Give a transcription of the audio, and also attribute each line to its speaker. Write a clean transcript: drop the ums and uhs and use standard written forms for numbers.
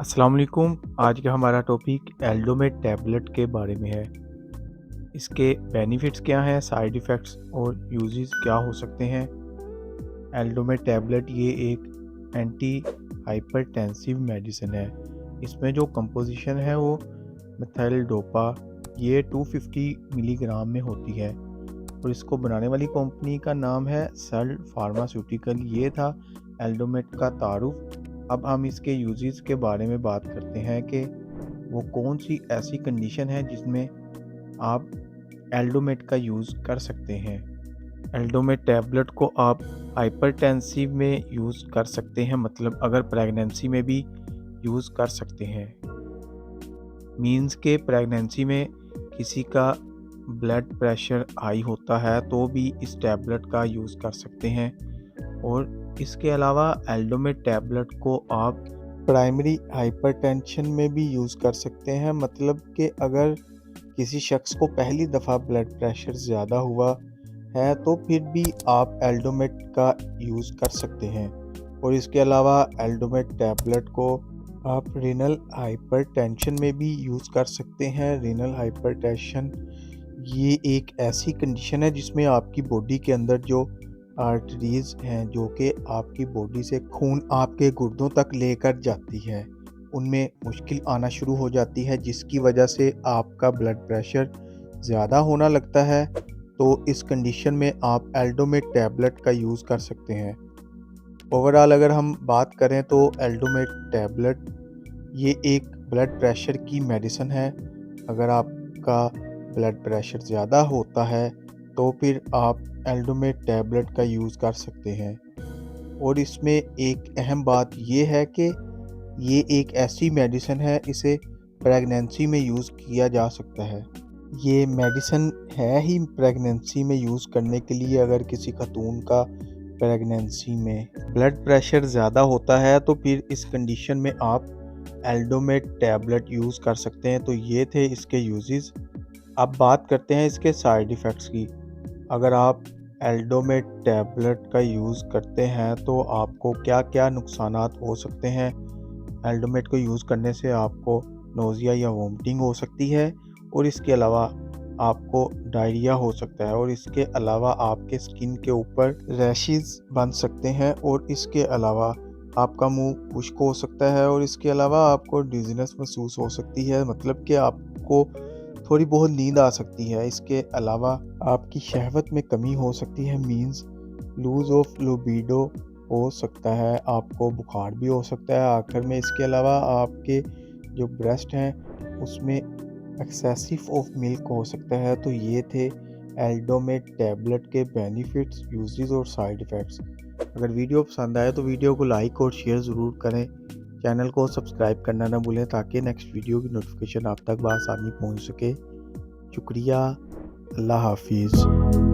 Speaker 1: अस्सलाम वालेकुम। आज का हमारा टॉपिक एल्डोमेट टैबलेट के बारे में है। इसके बेनिफिट्स क्या हैं, साइड इफ़ेक्ट्स और यूजेस क्या हो सकते हैं। एल्डोमेट टैबलेट ये एक एंटी हाइपरटेंसिव मेडिसिन है। इसमें जो कंपोजिशन है वो मिथाइल डोपा ये 250 मिलीग्राम में होती है और इसको बनाने वाली कंपनी का नाम है सल फार्मास्यूटिकल। ये था एल्डोमेट का तारुफ। अब हम इसके यूजेस के बारे में बात करते हैं कि वो कौन सी ऐसी कंडीशन है जिसमें आप एल्डोमेट का यूज़ कर सकते हैं। एल्डोमेट टैबलेट को आप हाइपरटेंसिव में यूज़ कर सकते हैं, मतलब अगर प्रेगनेंसी में भी यूज़ कर सकते हैं। मींस के प्रेगनेंसी में किसी का ब्लड प्रेशर हाई होता है तो भी इस टैबलेट का यूज़ कर सकते हैं। और इसके अलावा एल्डोमेट टैबलेट को आप प्राइमरी हाइपरटेंशन में भी यूज़ कर सकते हैं, मतलब कि अगर किसी शख्स को पहली दफ़ा ब्लड प्रेशर ज़्यादा हुआ है तो फिर भी आप एल्डोमेट का यूज़ कर सकते हैं। और इसके अलावा एल्डोमेट टैबलेट को आप रीनल हाइपरटेंशन में भी यूज़ कर सकते हैं। रीनल हाइपरटेंशन ये एक ऐसी कंडीशन है जिसमें आपकी बॉडी के अंदर जो आर्टरीज हैं जो कि आपकी बॉडी से खून आपके गुर्दों तक लेकर जाती है, उनमें मुश्किल आना शुरू हो जाती है, जिसकी वजह से आपका ब्लड प्रेशर ज़्यादा होना लगता है। तो इस कंडीशन में आप एल्डोमेट टैबलेट का यूज़ कर सकते हैं। ओवरऑल अगर हम बात करें तो एल्डोमेट टैबलेट ये एक ब्लड प्रेशर की मेडिसिन है। अगर आपका ब्लड प्रेशर ज़्यादा होता है तो फिर आप एल्डोमेट टैबलेट का यूज़ कर सकते हैं। और इसमें एक अहम बात ये है कि ये एक ऐसी मेडिसिन है, इसे प्रेगनेंसी में यूज़ किया जा सकता है। ये मेडिसिन है ही प्रेगनेंसी में यूज़ करने के लिए। अगर किसी खातून का प्रेगनेंसी में ब्लड प्रेशर ज़्यादा होता है तो फिर इस कंडीशन में आप एल्डोमेट टैबलेट यूज़ कर सकते हैं। तो ये थे इसके यूजेस। अब बात करते हैं इसके साइड इफ़ेक्ट्स की। अगर आप एल्डोमेट टैबलेट का यूज़ करते हैं तो आपको क्या क्या नुकसानात हो सकते हैं। एल्डोमेट को यूज़ करने से आपको नोज़िया या वोमिटिंग हो सकती है और इसके अलावा आपको डायरिया हो सकता है और इसके अलावा आपके स्किन के ऊपर रैशेस बन सकते हैं और इसके अलावा आपका मुंह खुश्क हो सकता है और इसके अलावा आपको डिज़ीनेस महसूस हो सकती है, मतलब कि आपको थोड़ी बहुत नींद आ सकती है। इसके अलावा आपकी शहवत में कमी हो सकती है, मीन्स लूज़ ऑफ लिबिडो हो सकता है, आपको बुखार भी हो सकता है आखिर में। इसके अलावा आपके जो ब्रेस्ट हैं उसमें एक्सेसिव ऑफ मिल्क हो सकता है। तो ये थे एल्डोमेट टैबलेट के बेनिफिट्स, यूजेस और साइड इफ़ेक्ट्स। अगर वीडियो पसंद आए तो वीडियो को लाइक और शेयर ज़रूर करें। चैनल को सब्सक्राइब करना ना भूलें ताकि नेक्स्ट वीडियो की नोटिफिकेशन आप तक बआसानी पहुंच सके। शुक्रिया। अल्लाह हाफिज़।